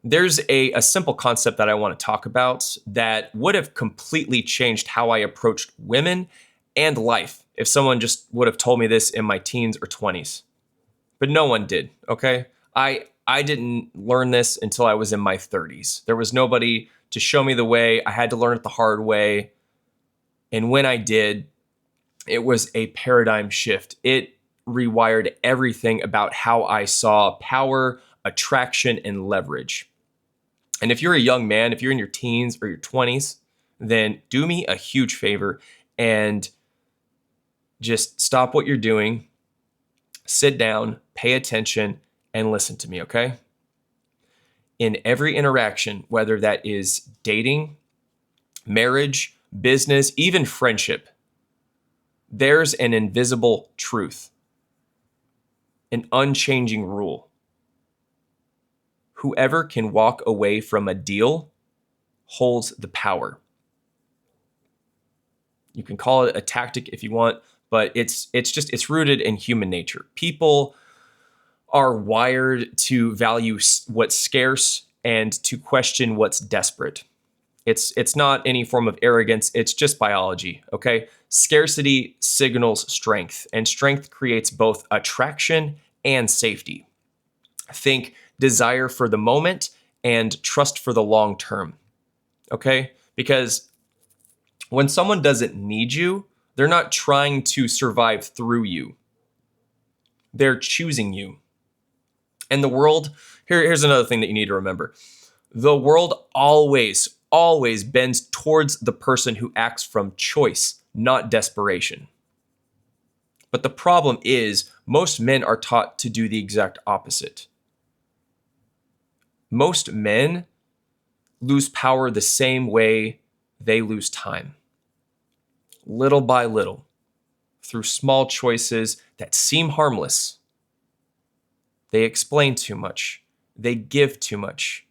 There's a simple concept that I want to talk about that would have completely changed how I approached women and life if someone just would have told me this in my teens or 20s. But no one did, okay? I didn't learn this until I was in my 30s. There was nobody to show me the way. I had to learn it the hard way. And when I did, it was a paradigm shift. It rewired everything about how I saw power, attraction, and leverage. And if you're a young man, if you're in your teens or your 20s, then do me a huge favor and just stop what you're doing, sit down, pay attention, and listen to me, okay? In every interaction, whether that is dating, marriage, business, even friendship, there's an invisible truth, an unchanging rule. Whoever can walk away from a deal holds the power. You can call it a tactic if you want, but it's rooted in human nature. People are wired to value what's scarce and to question what's desperate. It's not any form of arrogance, it's just biology, okay? Scarcity signals strength, and strength creates both attraction and safety. Think desire for the moment and trust for the long term, okay? Because when someone doesn't need you, they're not trying to survive through you. They're choosing you. And the world, here's another thing that you need to remember. The world always bends towards the person who acts from choice, not desperation. But the problem is, most men are taught to do the exact opposite. Most men lose power the same way they lose time. Little by little, through small choices that seem harmless. They explain too much. They give too much.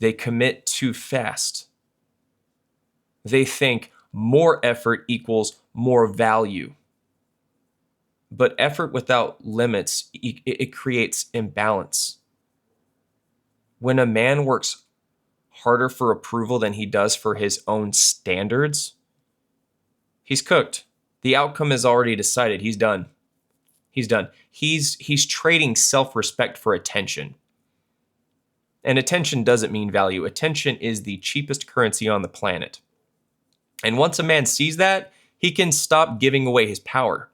They commit too fast. They think more effort equals more value. But effort without limits, it creates imbalance. When a man works harder for approval than he does for his own standards, he's cooked. The outcome is already decided. He's done. He's trading self-respect for attention. And attention doesn't mean value. Attention is the cheapest currency on the planet. And once a man sees that, he can stop giving away his power.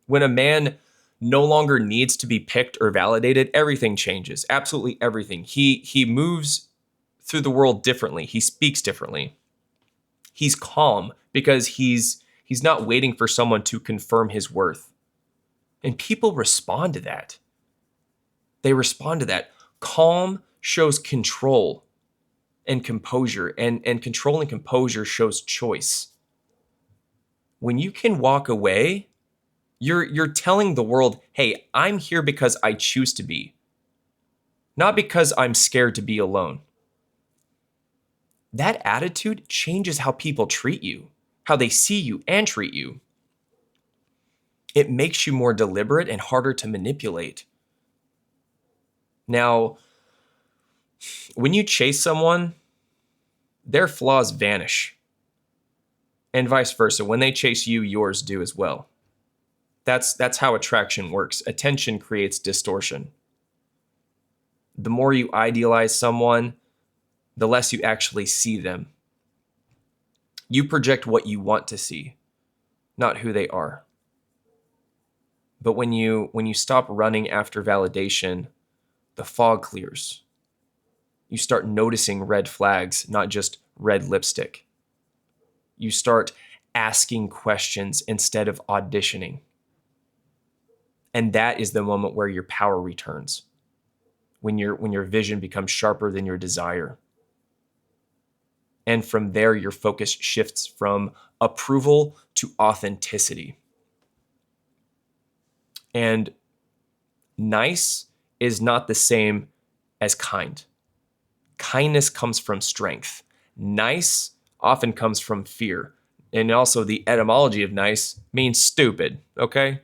When a man no longer needs to be picked or validated, everything changes. Absolutely everything. He moves through the world differently. He speaks differently. He's calm because he's not waiting for someone to confirm his worth. And people respond to that. They respond to that. Calm shows control and composure, and control and composure shows choice. When you can walk away, you're telling the world, hey, I'm here because I choose to be, not because I'm scared to be alone. That attitude changes how people treat you, how they see you and treat you. It makes you more deliberate and harder to manipulate. Now, when you chase someone, their flaws vanish. And vice versa. When they chase you, yours do as well. That's how attraction works. Attention creates distortion. The more you idealize someone, the less you actually see them. You project what you want to see, not who they are. But when you stop running after validation, the fog clears. You start noticing red flags, not just red lipstick. You start asking questions instead of auditioning. And that is the moment where your power returns. When your vision becomes sharper than your desire. And from there, your focus shifts from approval to authenticity. And nice is not the same as kind. Kindness comes from strength. Nice often comes from fear. And also the etymology of nice means stupid, okay?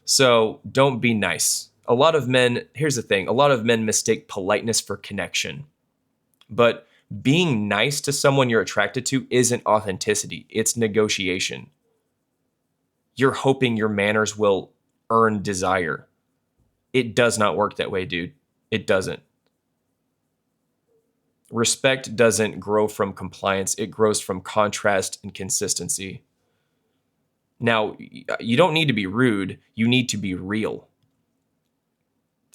So don't be nice. Here's the thing, a lot of men mistake politeness for connection. But being nice to someone you're attracted to isn't authenticity, it's negotiation. You're hoping your manners will earn desire. It does not work that way, dude. It doesn't. Respect doesn't grow from compliance, it grows from contrast and consistency. Now, you don't need to be rude, you need to be real.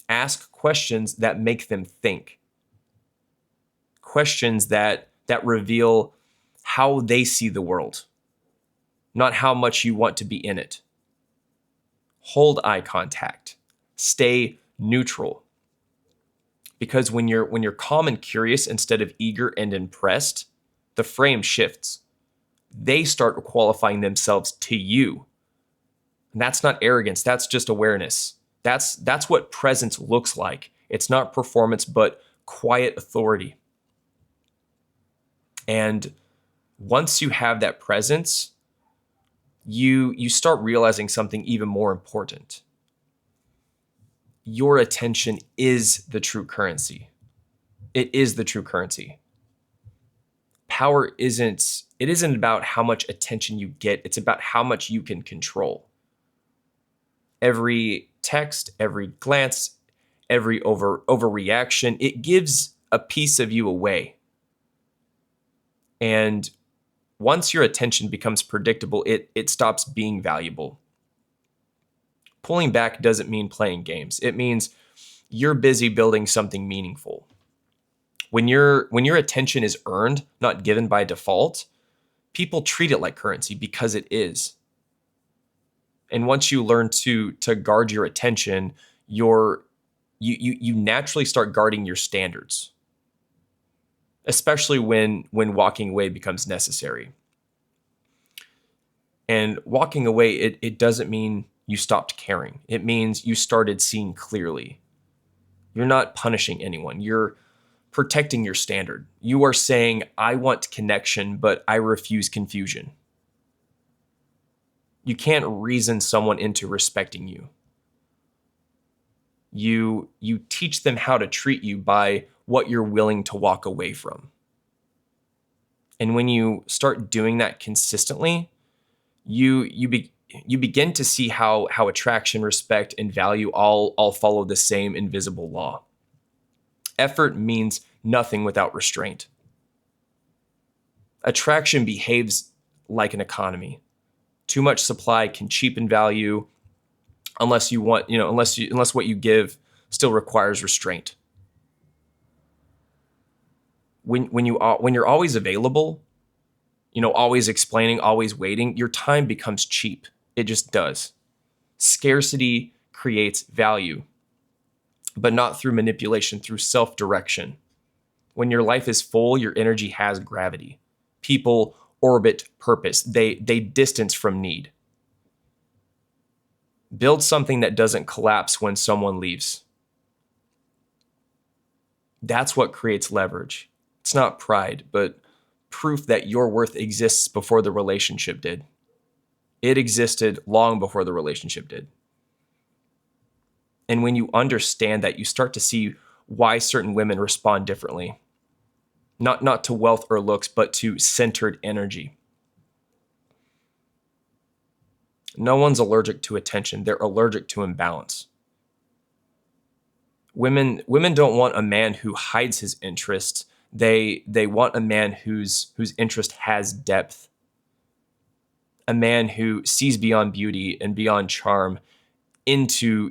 Ask questions that make them think. Questions that reveal how they see the world, not how much you want to be in it. Hold eye contact. Stay neutral. Because when you're calm and curious instead of eager and impressed, the frame shifts. They start qualifying themselves to you. And that's not arrogance, that's just awareness. That's what presence looks like. It's not performance, but quiet authority. And once you have that presence, you start realizing something even more important. Your attention is the true currency. It is the true currency. Power isn't about how much attention you get, it's about how much you can control. Every text, every glance, every overreaction, it gives a piece of you away. And once your attention becomes predictable, it stops being valuable. Pulling back doesn't mean playing games. It means you're busy building something meaningful. When your attention is earned, not given by default, people treat it like currency because it is. And once you learn to guard your attention, you naturally start guarding your standards, especially when walking away becomes necessary. And walking away, it doesn't mean you stopped caring. It means you started seeing clearly. You're not punishing anyone. You're protecting your standard. You are saying, I want connection, but I refuse confusion. You can't reason someone into respecting you. You teach them how to treat you by what you're willing to walk away from. And when you start doing that consistently, you begin to see how attraction, respect, and value all follow the same invisible law. Effort means nothing without restraint. Attraction behaves like an economy. Too much supply can cheapen value unless what you give still requires restraint. When you're always available, always explaining, always waiting, your time becomes cheap. It just does. Scarcity creates value, but not through manipulation, through self-direction. When your life is full, your energy has gravity. People orbit purpose. They distance from need. Build something that doesn't collapse when someone leaves. That's what creates leverage. It's not pride, but proof that your worth exists before the relationship did. It existed long before the relationship did. And when you understand that, you start to see why certain women respond differently. Not to wealth or looks, but to centered energy. No one's allergic to attention. They're allergic to imbalance. Women don't want a man who hides his interests. They want a man whose interest has depth. A man who sees beyond beauty and beyond charm into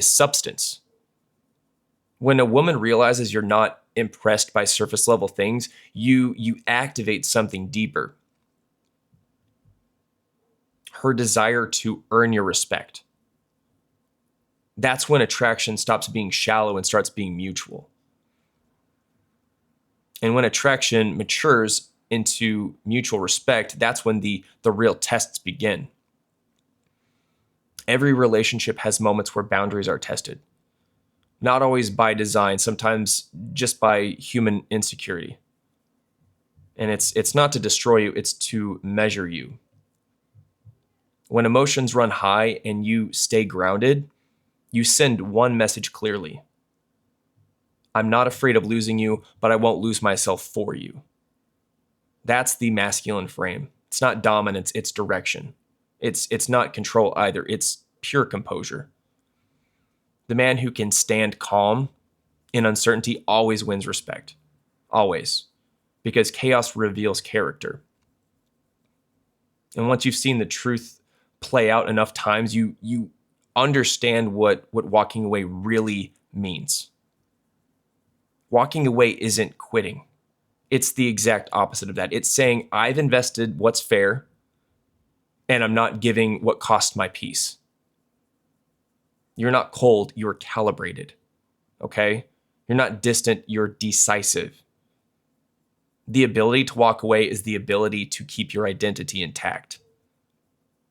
substance. When a woman realizes you're not impressed by surface level things, you activate something deeper. Her desire to earn your respect. That's when attraction stops being shallow and starts being mutual. And when attraction matures into mutual respect, that's when the real tests begin. Every relationship has moments where boundaries are tested. Not always by design, sometimes just by human insecurity. And it's not to destroy you, it's to measure you. When emotions run high and you stay grounded, You send one message clearly. I'm not afraid of losing you, but I won't lose myself for you. That's the masculine frame. It's not dominance, it's direction. It's not control either. It's pure composure. The man who can stand calm in uncertainty always wins respect. Always. Because chaos reveals character. And once you've seen the truth play out enough times, you understand what walking away really means. Walking away isn't quitting. It's the exact opposite of that. It's saying, I've invested what's fair, and I'm not giving what cost my peace. You're not cold, you're calibrated. Okay? You're not distant, you're decisive. The ability to walk away is the ability to keep your identity intact.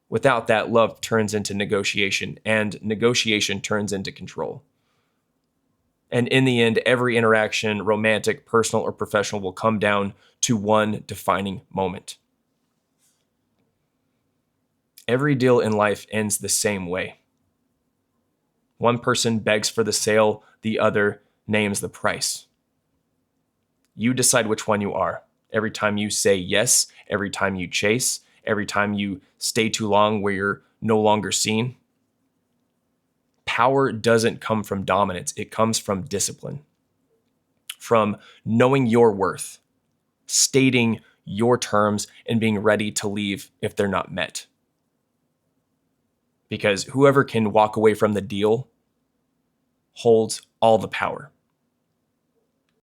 Without that, love turns into negotiation, and negotiation turns into control. And in the end, every interaction, romantic, personal, or professional, will come down to one defining moment. Every deal in life ends the same way. One person begs for the sale, the other names the price. You decide which one you are. Every time you say yes, every time you chase, every time you stay too long where you're no longer seen. Power doesn't come from dominance. It comes from discipline, from knowing your worth, stating your terms, and being ready to leave if they're not met. Because whoever can walk away from the deal holds all the power.